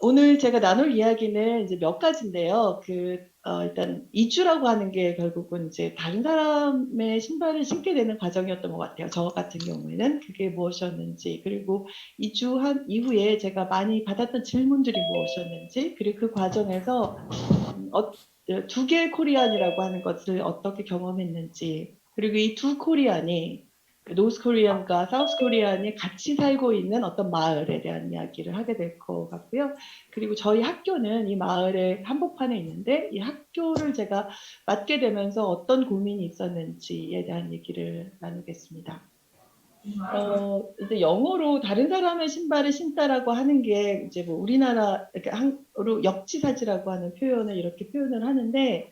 오늘 제가 나눌 이야기는 이제 몇 가지인데요. 일단 이주라고 하는 게 결국은 이제 다른 사람의 신발을 신게 되는 과정이었던 것 같아요. 저 같은 경우에는 그게 무엇이었는지, 그리고 이주한 이후에 제가 많이 받았던 질문들이 무엇이었는지, 그리고 그 과정에서 두 개의 코리안이라고 하는 것을 어떻게 경험했는지, 그리고 이 두 코리안이 노스 코리안과 사우스 코리안이 같이 살고 있는 어떤 마을에 대한 이야기를 하게 될 것 같고요. 그리고 저희 학교는 이 마을의 한복판에 있는데 이 학교를 제가 맡게 되면서 어떤 고민이 있었는지에 대한 얘기를 나누겠습니다. 이제 영어로 다른 사람의 신발을 신다라고 하는 게 이제 뭐 우리나라 이렇게 한으로 역지사지라고 하는 표현을 이렇게 표현을 하는데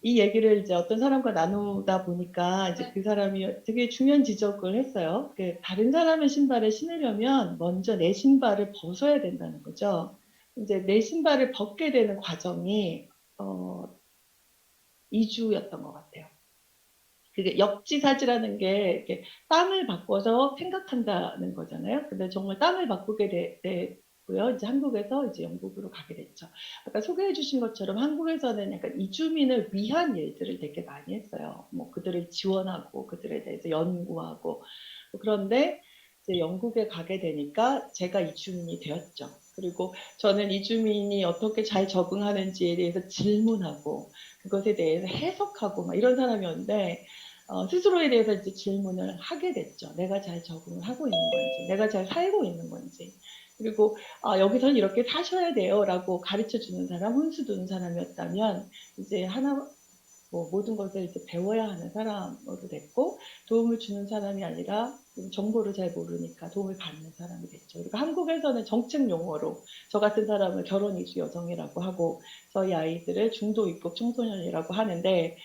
이 얘기를 이제 어떤 사람과 나누다 보니까 이제 그 사람이 되게 중요한 지적을 했어요. 다른 사람의 신발을 신으려면 먼저 내 신발을 벗어야 된다는 거죠. 이제 내 신발을 벗게 되는 과정이 이주였던 것 같아요. 그게 역지사지라는 게 이렇게 땅을 바꿔서 생각한다는 거잖아요. 근데 정말 땅을 바꾸게 되고요. 이제 한국에서 이제 영국으로 가게 됐죠. 아까 소개해 주신 것처럼 한국에서는 약간 이주민을 위한 일들을 되게 많이 했어요. 뭐 그들을 지원하고 그들에 대해서 연구하고. 그런데 이제 영국에 가게 되니까 제가 이주민이 되었죠. 그리고 저는 이주민이 어떻게 잘 적응하는지에 대해서 질문하고 그것에 대해서 해석하고 막 이런 사람이었는데 스스로에 대해서 이제 질문을 하게 됐죠. 내가 잘 적응을 하고 있는 건지, 내가 잘 살고 있는 건지. 그리고 여기서는 이렇게 사셔야 돼요라고 가르쳐 주는 사람, 훈수 두는 사람이었다면 이제 하나 뭐 모든 것을 이제 배워야 하는 사람으로 됐고 도움을 주는 사람이 아니라 정보를 잘 모르니까 도움을 받는 사람이 됐죠. 그리고 한국에서는 정책 용어로 저 같은 사람을 결혼 이주 여성이라고 하고 저희 아이들을 중도 입국 청소년이라고 하는데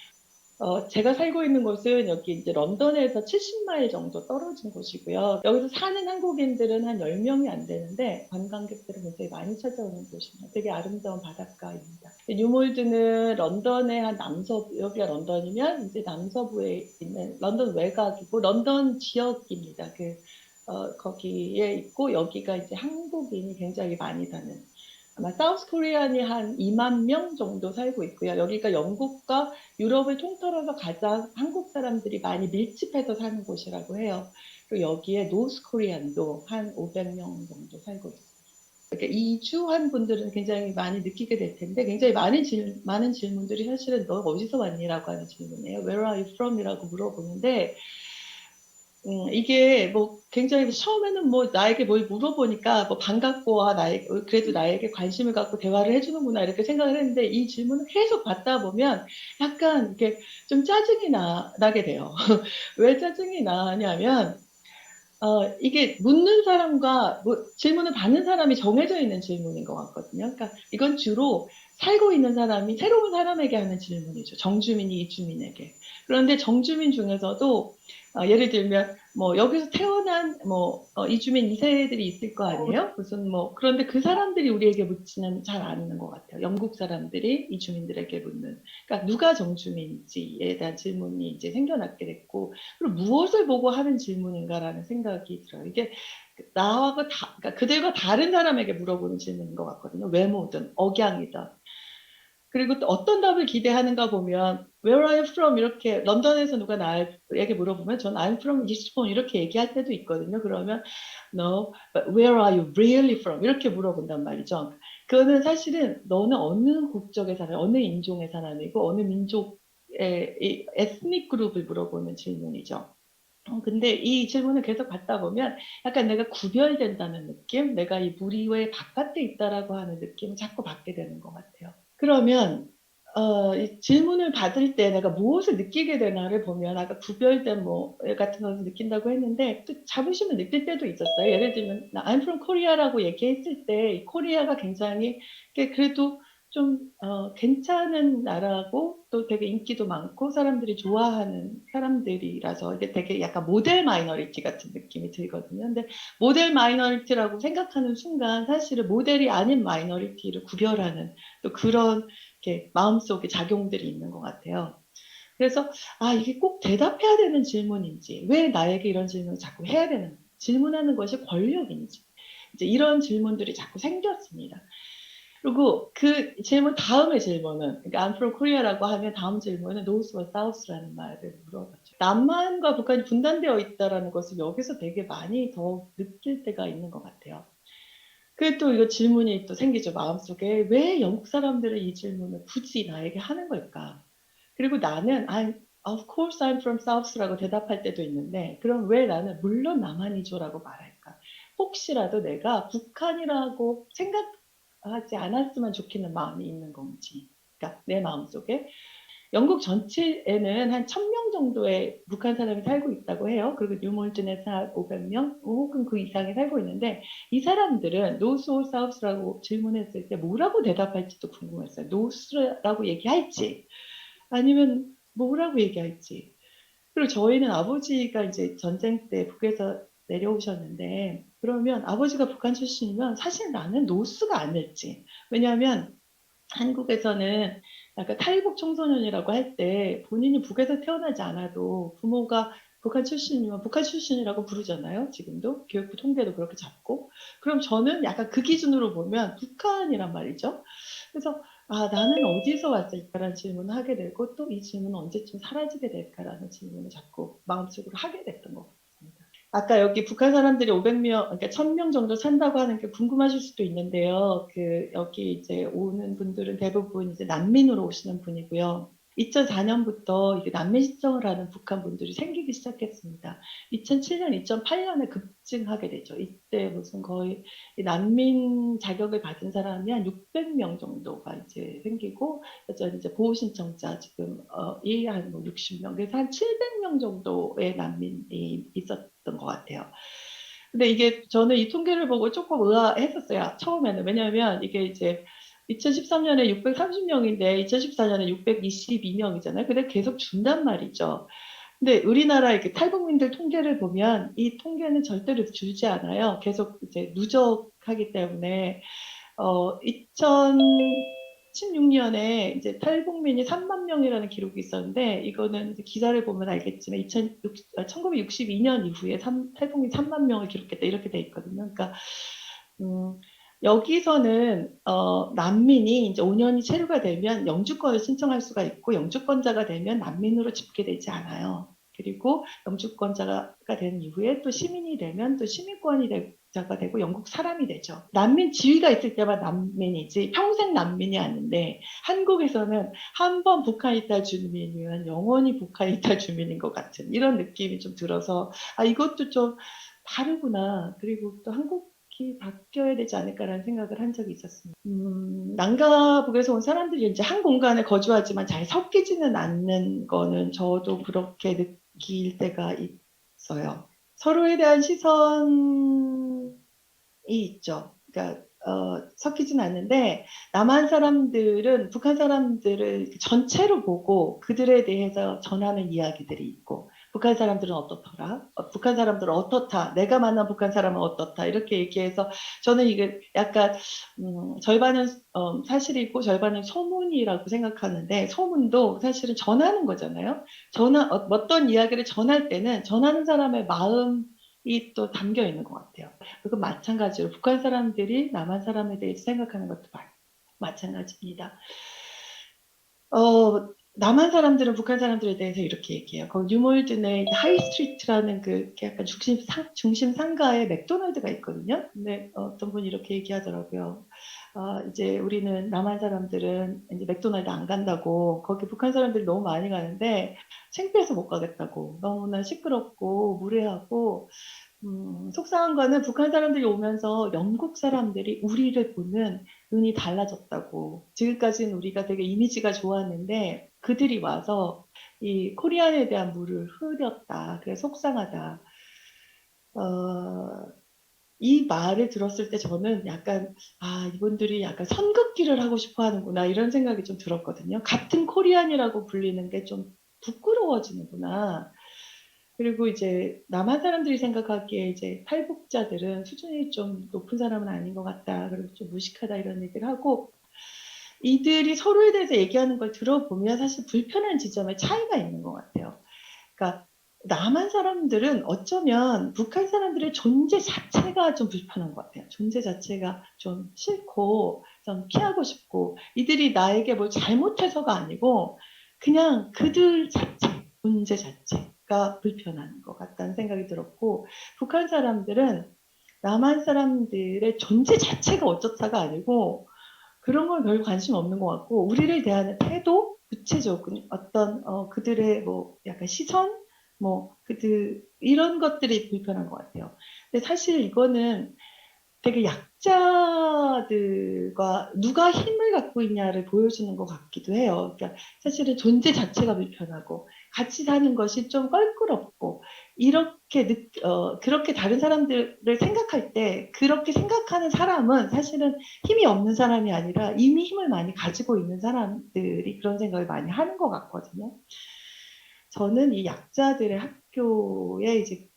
제가 살고 있는 곳은 여기 이제 런던에서 70마일 정도 떨어진 곳이고요. 여기서 사는 한국인들은 한 10명이 안 되는데 관광객들은 굉장히 많이 찾아오는 곳입니다. 되게 아름다운 바닷가입니다. 뉴몰드는 런던의 한 남서부, 여기가 런던이면 이제 남서부에 있는 런던 외곽이고 런던 지역입니다. 거기에 있고 여기가 이제 한국인이 굉장히 많이 사는 아마 사우스 코리안이 한 2만 명 정도 살고 있고요. 여기가 영국과 유럽을 통틀어서 가장 한국 사람들이 많이 밀집해서 사는 곳이라고 해요. 그리고 여기에 노스 코리안도 한 500명 정도 살고 있어요. 그러니까 이주한 분들은 굉장히 많이 느끼게 될 텐데 굉장히 많은 질문들이 사실은 너 어디서 왔니라고 하는 질문이에요. Where are you from? 이라고 물어보는데 이게 뭐 굉장히 처음에는 뭐 나에게 뭘 물어보니까 뭐 반갑고 그래도 나에게 관심을 갖고 대화를 해주는구나 이렇게 생각을 했는데 이 질문을 계속 받다 보면 약간 이렇게 좀 짜증이 나게 돼요. 왜 짜증이 나냐면 이게 묻는 사람과 질문을 받는 사람이 정해져 있는 질문인 것 같거든요. 그러니까 이건 주로 살고 있는 사람이 새로운 사람에게 하는 질문이죠. 정주민이 이주민에게. 그런데 정주민 중에서도 예를 들면 뭐 여기서 태어난 뭐 이주민 2세들이 있을 거 아니에요? 무슨 뭐 그런데 그 사람들이 우리에게 묻지는 잘 않는 것 같아요. 영국 사람들이 이주민들에게 묻는. 그러니까 누가 정주민인지에 대한 질문이 이제 생겨났게 됐고 그리고 무엇을 보고 하는 질문인가라는 생각이 들어요. 이게 그러니까 그들과 다른 사람에게 물어보는 질문인 것 같거든요. 외모든 억양이든. 그리고 또 어떤 답을 기대하는가 보면 Where are you from? 이렇게 런던에서 누가 나에게 물어보면 전 I'm from Eastbourne 이렇게 얘기할 때도 있거든요. 그러면 No, but where are you really from? 이렇게 물어본단 말이죠. 그거는 사실은 너는 어느 국적의 사람, 어느 인종의 사람이고 어느 민족의 에스닉 그룹을 물어보는 질문이죠. 근데 이 질문을 계속 받다 보면 약간 내가 구별된다는 느낌, 내가 이 무리의 바깥에 있다라고 하는 느낌을 자꾸 받게 되는 것 같아요. 그러면 이 질문을 받을 때 내가 무엇을 느끼게 되나를 보면 아까 구별된 뭐 같은 것을 느낀다고 했는데 또 자부심을 느낄 때도 있었어요. 예를 들면 I'm from Korea라고 얘기했을 때 코리아가 굉장히 그래도 좀 괜찮은 나라고 또 되게 인기도 많고 사람들이 좋아하는 사람들이라서 이게 되게 약간 모델 마이너리티 같은 느낌이 들거든요. 근데 모델 마이너리티라고 생각하는 순간 사실은 모델이 아닌 마이너리티를 구별하는 또 그런 이렇게 마음속에 작용들이 있는 것 같아요. 그래서 이게 꼭 대답해야 되는 질문인지 왜 나에게 이런 질문을 자꾸 해야 되는 질문하는 것이 권력인지 이제 이런 질문들이 자꾸 생겼습니다. 그리고 그 질문 다음의 질문은 그러니까 I'm from Korea라고 하면 다음 질문은 North와 South라는 말을 물어봤죠. 남한과 북한이 분단되어 있다라는 것을 여기서 되게 많이 더 느낄 때가 있는 것 같아요. 그게 또 이거 질문이 또 생기죠. 마음속에 왜 영국 사람들은 이 질문을 굳이 나에게 하는 걸까? 그리고 나는 of course I'm from South라고 대답할 때도 있는데 그럼 왜 나는 물론 남한이죠라고 말할까? 혹시라도 내가 북한이라고 생각하지 않았으면 좋겠는 마음이 있는 건지. 그러니까 내 마음속에 영국 전체에는 한 1000명 정도의 북한 사람이 살고 있다고 해요. 그리고 뉴몰튼에서 한 500명 혹은 그 이상이 살고 있는데 이 사람들은 노스 올 사우스라고 질문했을 때 뭐라고 대답할지도 궁금했어요. 노스라고 얘기할지 아니면 뭐라고 얘기할지. 그리고 저희는 아버지가 이제 전쟁 때 북에서 내려오셨는데 그러면 아버지가 북한 출신이면 사실 나는 노스가 아닐지. 왜냐하면 한국에서는 약간 탈북 청소년이라고 할 때 본인이 북에서 태어나지 않아도 부모가 북한 출신이면 북한 출신이라고 부르잖아요. 지금도 교육부 통계도 그렇게 잡고. 그럼 저는 약간 그 기준으로 보면 북한이란 말이죠. 그래서 나는 어디서 왔을까라는 질문을 하게 되고 또 이 질문은 언제쯤 사라지게 될까라는 질문을 자꾸 마음속으로 하게 됐던 것 같습니다. 아까 여기 북한 사람들이 500명, 그러니까 1000명 정도 산다고 하는 게 궁금하실 수도 있는데요. 여기 이제 오는 분들은 대부분 이제 난민으로 오시는 분이고요. 2004년부터 이게 난민 신청을 하는 북한 분들이 생기기 시작했습니다. 2007년, 2008년에 급증하게 되죠. 이때 무슨 거의 난민 자격을 받은 사람이 한 600명 정도가 이제 생기고, 여전히 이제 보호 신청자 지금 이한 60명, 그래서 한 700명 정도의 난민이 있었던 것 같아요. 근데 이게 저는 이 통계를 보고 조금 의아했었어요. 처음에는. 왜냐하면 이게 이제 2013년에 630명인데 2014년에 622명이잖아요. 근데 계속 준단 말이죠. 근데 우리나라 이렇게 탈북민들 통계를 보면 이 통계는 절대로 줄지 않아요. 계속 이제 누적하기 때문에 2016년에 이제 탈북민이 3만 명이라는 기록이 있었는데 이거는 이제 기사를 보면 알겠지만 1962년 이후에 탈북민 3만 명을 기록했다 이렇게 돼 있거든요. 그러니까 여기서는 난민이 이제 5년이 체류가 되면 영주권을 신청할 수가 있고 영주권자가 되면 난민으로 집계되지 않아요. 그리고 영주권자가 된 이후에 또 시민이 되면 또 시민권이 자가 되고 영국 사람이 되죠. 난민 지위가 있을 때만 난민이지 평생 난민이 아닌데 한국에서는 한 번 북한 이탈 주민이면 영원히 북한 이탈 주민인 것 같은 이런 느낌이 좀 들어서 이것도 좀 다르구나. 그리고 또 한국이 바뀌어야 되지 않을까라는 생각을 한 적이 있었습니다. 남가북에서 온 사람들이 이제 한 공간에 거주하지만 잘 섞이지는 않는 거는 저도 그렇게 느낄 때가 있어요. 서로에 대한 시선이 있죠. 그러니까 섞이진 않는데 남한 사람들은 북한 사람들을 전체로 보고 그들에 대해서 전하는 이야기들이 있고 북한 사람들은 어떻더라? 북한 사람들은 어떻다? 내가 만난 북한 사람은 어떻다? 이렇게 얘기해서 저는 이게 약간 절반은 사실이고 절반은 소문이라고 생각하는데 소문도 사실은 전하는 거잖아요. 어떤 이야기를 전할 때는 전하는 사람의 마음이 또 담겨 있는 것 같아요. 그건 마찬가지로 북한 사람들이 남한 사람에 대해서 생각하는 것도 마찬가지입니다. 남한 사람들은 북한 사람들에 대해서 이렇게 얘기해요. 거기 뉴몰든의 하이스트리트라는 그 약간 중심 상가에 맥도날드가 있거든요. 근데 어떤 분이 이렇게 얘기하더라고요. 이제 우리는 남한 사람들은 이제 맥도날드 안 간다고 거기 북한 사람들이 너무 많이 가는데 창피해서 못 가겠다고 너무나 시끄럽고 무례하고 속상한 거는 북한 사람들이 오면서 영국 사람들이 우리를 보는 눈이 달라졌다고. 지금까지는 우리가 되게 이미지가 좋았는데 그들이 와서 이 코리안에 대한 물을 흐렸다. 그래 속상하다. 이 말을 들었을 때 저는 약간 이분들이 약간 선긋기를 하고 싶어 하는구나 이런 생각이 좀 들었거든요. 같은 코리안이라고 불리는 게 좀 부끄러워지는구나. 그리고 이제 남한 사람들이 생각하기에 이제 탈북자들은 수준이 좀 높은 사람은 아닌 것 같다. 그리고 좀 무식하다 이런 얘기를 하고 이들이 서로에 대해서 얘기하는 걸 들어보면 사실 불편한 지점에 차이가 있는 것 같아요. 그러니까 남한 사람들은 어쩌면 북한 사람들의 존재 자체가 좀 불편한 것 같아요. 존재 자체가 좀 싫고 좀 피하고 싶고, 이들이 나에게 뭘 잘못해서가 아니고 그냥 그들 자체, 문제 자체가 불편한 것 같다는 생각이 들었고, 북한 사람들은 남한 사람들의 존재 자체가 어쩌다가 아니고 그런 건 별 관심 없는 것 같고, 우리를 대하는 태도, 구체적인 어떤 그들의 뭐 약간 시선, 뭐 그들 이런 것들이 불편한 것 같아요. 근데 사실 이거는 되게 약자들과 누가 힘을 갖고 있냐를 보여주는 것 같기도 해요. 그러니까 사실은 존재 자체가 불편하고 같이 사는 것이 좀 껄끄럽고 이렇게 그렇게 다른 사람들을 생각할 때 그렇게 생각하는 사람은 사실은 힘이 없는 사람이 아니라 이미 힘을 많이 가지고 있는 사람들이 그런 생각을 많이 하는 것 같거든요. 저는 이 약자들의 학교에 이제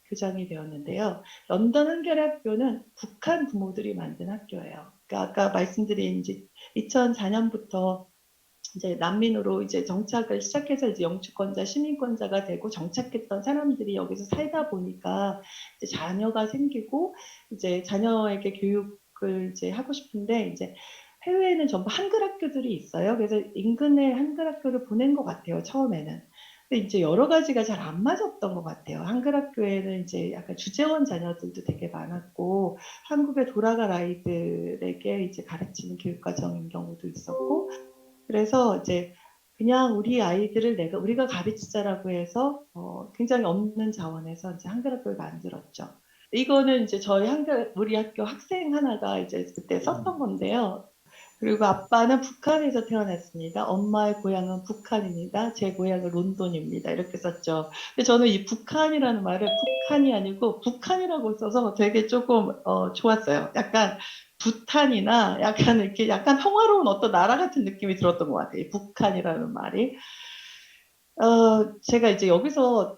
교장이 되었는데요. 런던 한겨레학교는 북한 부모들이 만든 학교예요. 그러니까 아까 말씀드린 이제 2004년부터 이제 난민으로 이제 정착을 시작해서 이제 영주권자, 시민권자가 되고 정착했던 사람들이 여기서 살다 보니까 이제 자녀가 생기고 이제 자녀에게 교육을 이제 하고 싶은데 이제 해외에는 전부 한글 학교들이 있어요. 그래서 인근에 한글 학교를 보낸 것 같아요, 처음에는. 근데 이제 여러 가지가 잘 안 맞았던 것 같아요. 한글 학교에는 이제 약간 주재원 자녀들도 되게 많았고, 한국에 돌아갈 아이들에게 이제 가르치는 교육과정인 경우도 있었고, 그래서 이제 그냥 우리 아이들을 우리가 가르치자라고 해서 굉장히 없는 자원에서 이제 한글 학교를 만들었죠. 이거는 이제 우리 학교 학생 하나가 이제 그때 썼던 건데요. 그리고 아빠는 북한에서 태어났습니다. 엄마의 고향은 북한입니다. 제 고향은 론돈입니다. 이렇게 썼죠. 근데 저는 이 북한이라는 말을 북한이 아니고 북한이라고 써서 되게 조금 좋았어요. 약간 부탄이나 약간 이렇게 약간 평화로운 어떤 나라 같은 느낌이 들었던 것 같아요. 이 북한이라는 말이. 제가 이제 여기서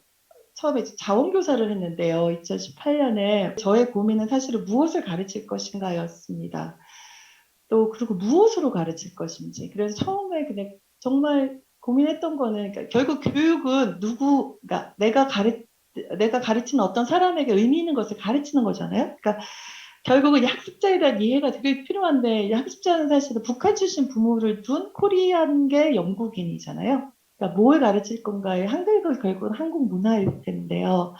처음에 자원교사를 했는데요. 2018년에 저의 고민은 사실은 무엇을 가르칠 것인가였습니다. 또 그리고 무엇으로 가르칠 것인지. 그래서 처음에 그냥 정말 고민했던 거는 그러니까 결국 교육은 그러니까 내가 가르치는 어떤 사람에게 의미 있는 것을 가르치는 거잖아요. 그러니까 결국은 이 학습자에 대한 이해가 되게 필요한데 이 학습자는 사실은 북한 출신 부모를 둔 코리안계 영국인이잖아요. 그러니까 뭘 가르칠 건가에 한글은 결국은 한국 문화일 텐데요.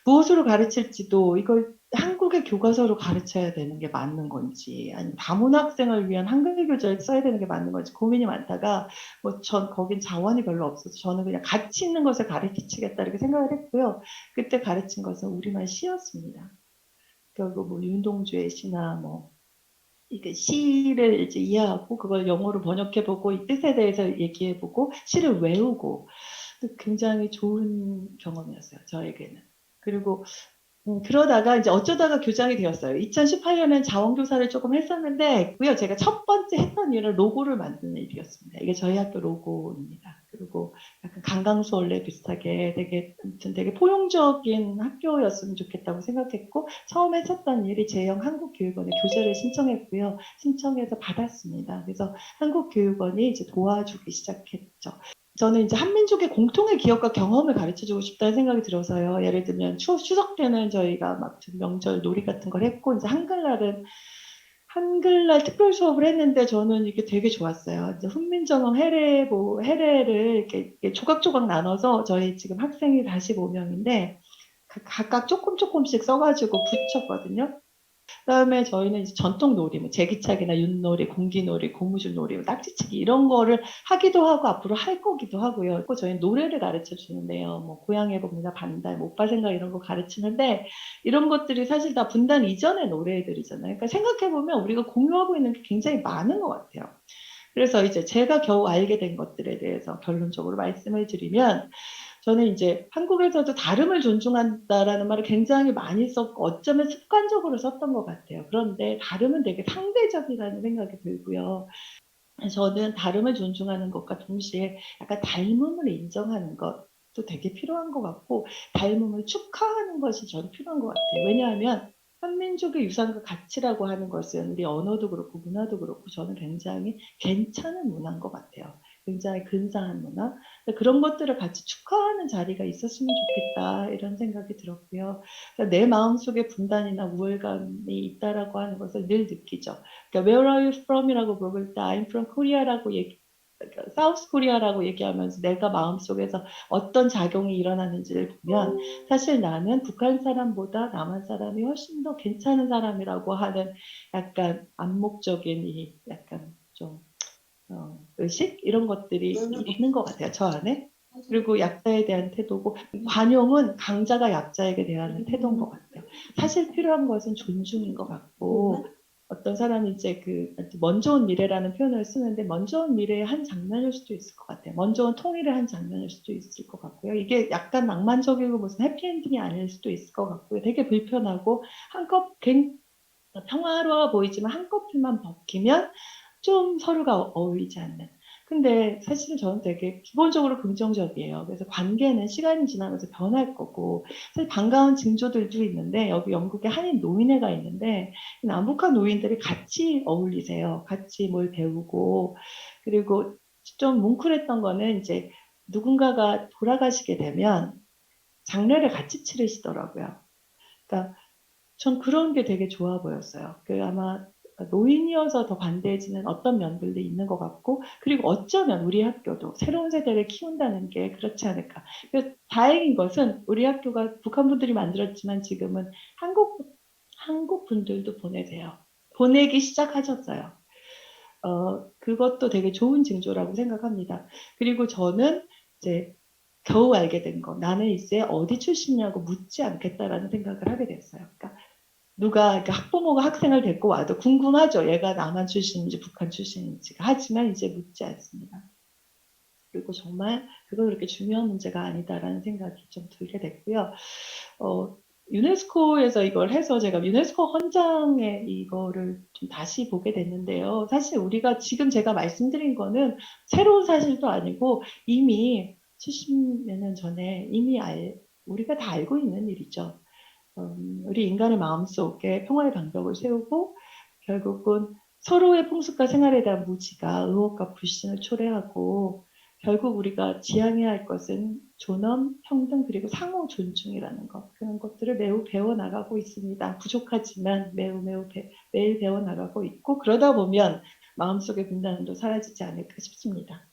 무엇으로 가르칠지도 이걸 한국의 교과서로 가르쳐야 되는 게 맞는 건지 아니면 다문학생을 위한 한글 교재를 써야 되는 게 맞는 건지 고민이 많다가 뭐 전 거긴 자원이 별로 없어서 저는 그냥 가치 있는 것을 가르치겠다 이렇게 생각을 했고요. 그때 가르친 것은 우리말 시였습니다. 결국 뭐 윤동주의 시나 뭐 이게 시를 이제 이해하고 그걸 영어로 번역해보고 이 뜻에 대해서 얘기해보고 시를 외우고 굉장히 좋은 경험이었어요. 저에게는. 그리고 그러다가 이제 어쩌다가 교장이 되었어요. 2018년엔 자원교사를 조금 했었는데, 그요 제가 첫 번째 했던 일은 로고를 만드는 일이었습니다. 이게 저희 학교 로고입니다. 그리고 약간 강강수원래 비슷하게 되게, 아무튼 되게 포용적인 학교였으면 좋겠다고 생각했고, 처음 했었던 일이 제형 한국교육원에 교재를 신청했고요. 신청해서 받았습니다. 그래서 한국교육원이 이제 도와주기 시작했죠. 저는 이제 한민족의 공통의 기억과 경험을 가르쳐주고 싶다는 생각이 들어서요. 예를 들면 추석 때는 저희가 막 명절 놀이 같은 걸 했고 이제 한글날 특별 수업을 했는데 저는 이게 되게 좋았어요. 이제 훈민정음 해례를 이렇게 조각조각 나눠서 저희 지금 학생이 45명인데 각각 조금씩 써가지고 붙였거든요. 그다음에 저희는 이제 전통 놀이, 뭐 제기차기나 윷놀이, 공기놀이, 고무줄놀이, 뭐 딱지치기 이런 거를 하기도 하고 앞으로 할 거기도 하고요. 또 저희는 노래를 가르쳐 주는데요. 뭐 고향의 봄이나 반달, 뭐 오빠 생각 이런 거 가르치는데 이런 것들이 사실 다 분단 이전의 노래들이잖아요. 그러니까 생각해 보면 우리가 공유하고 있는 게 굉장히 많은 것 같아요. 그래서 이제 제가 겨우 알게 된 것들에 대해서 결론적으로 말씀을 드리면 저는 이제 한국에서도 다름을 존중한다라는 말을 굉장히 많이 썼고 어쩌면 습관적으로 썼던 것 같아요. 그런데 다름은 되게 상대적이라는 생각이 들고요. 저는 다름을 존중하는 것과 동시에 약간 닮음을 인정하는 것도 되게 필요한 것 같고 닮음을 축하하는 것이 저는 필요한 것 같아요. 왜냐하면 한민족의 유산과 가치라고 하는 것은 우리 언어도 그렇고 문화도 그렇고 저는 굉장히 괜찮은 문화인 것 같아요. 굉장히 근사한 문화, 그런 것들을 같이 축하하는 자리가 있었으면 좋겠다 이런 생각이 들었고요. 그러니까 내 마음속에 분단이나 우월감이 있다라고 하는 것을 늘 느끼죠. 그러니까 Where are you from?이라고 물어볼 때 I'm from Korea라고 그러니까 사우스 코리아라고 얘기하면서 내가 마음속에서 어떤 작용이 일어나는지를 보면 사실 나는 북한 사람보다 남한 사람이 훨씬 더 괜찮은 사람이라고 하는 약간 암묵적인 이 약간 좀 의식 이런 것들이 있는 것 같아요. 저 안에. 그리고 약자에 대한 태도고 관용은 강자가 약자에게 대한 태도인 것 같아요. 사실 필요한 것은 존중인 것 같고 어떤 사람이 이제 그 먼저 온 미래라는 표현을 쓰는데 먼저 온 미래의 한 장면일 수도 있을 것 같아요. 먼저 온 통일의 한 장면일 수도 있을 것 같고요. 이게 약간 낭만적이고 무슨 해피엔딩이 아닐 수도 있을 것 같고요. 되게 불편하고 평화로워 보이지만 한꺼풀만 벗기면 좀 서로가 어울리지 않는. 근데 사실은 저는 되게 기본적으로 긍정적이에요. 그래서 관계는 시간이 지나면서 변할 거고, 사실 반가운 징조들도 있는데, 여기 영국에 한인 노인회가 있는데, 남북한 노인들이 같이 어울리세요. 같이 뭘 배우고, 그리고 좀 뭉클했던 거는 이제 누군가가 돌아가시게 되면 장례를 같이 치르시더라고요. 그러니까 전 그런 게 되게 좋아 보였어요. 그 아마 노인이어서 더 관대해지는 어떤 면들도 있는 것 같고, 그리고 어쩌면 우리 학교도 새로운 세대를 키운다는 게 그렇지 않을까. 다행인 것은 우리 학교가 북한 분들이 만들었지만 지금은 한국 분들도 보내세요. 보내기 시작하셨어요. 그것도 되게 좋은 징조라고 생각합니다. 그리고 저는 이제 겨우 알게 된 거, 나는 이제 어디 출신이냐고 묻지 않겠다라는 생각을 하게 됐어요. 그러니까 누가 학부모가 학생을 데리고 와도 궁금하죠. 얘가 남한 출신인지 북한 출신인지. 하지만 이제 묻지 않습니다. 그리고 정말 그거 그렇게 중요한 문제가 아니다라는 생각이 좀 들게 됐고요. 유네스코에서 이걸 해서 제가 유네스코 헌장에 이거를 좀 다시 보게 됐는데요. 사실 우리가 지금 제가 말씀드린 거는 새로운 사실도 아니고 이미 70몇 년 전에 이미 우리가 다 알고 있는 일이죠. 우리 인간의 마음속에 평화의 방벽을 세우고 결국은 서로의 풍습과 생활에 대한 무지가 의혹과 불신을 초래하고 결국 우리가 지향해야 할 것은 존엄, 평등 그리고 상호 존중이라는 것 그런 것들을 매우 배워나가고 있습니다. 부족하지만 매일 배워나가고 있고 그러다 보면 마음속의 분단도 사라지지 않을까 싶습니다.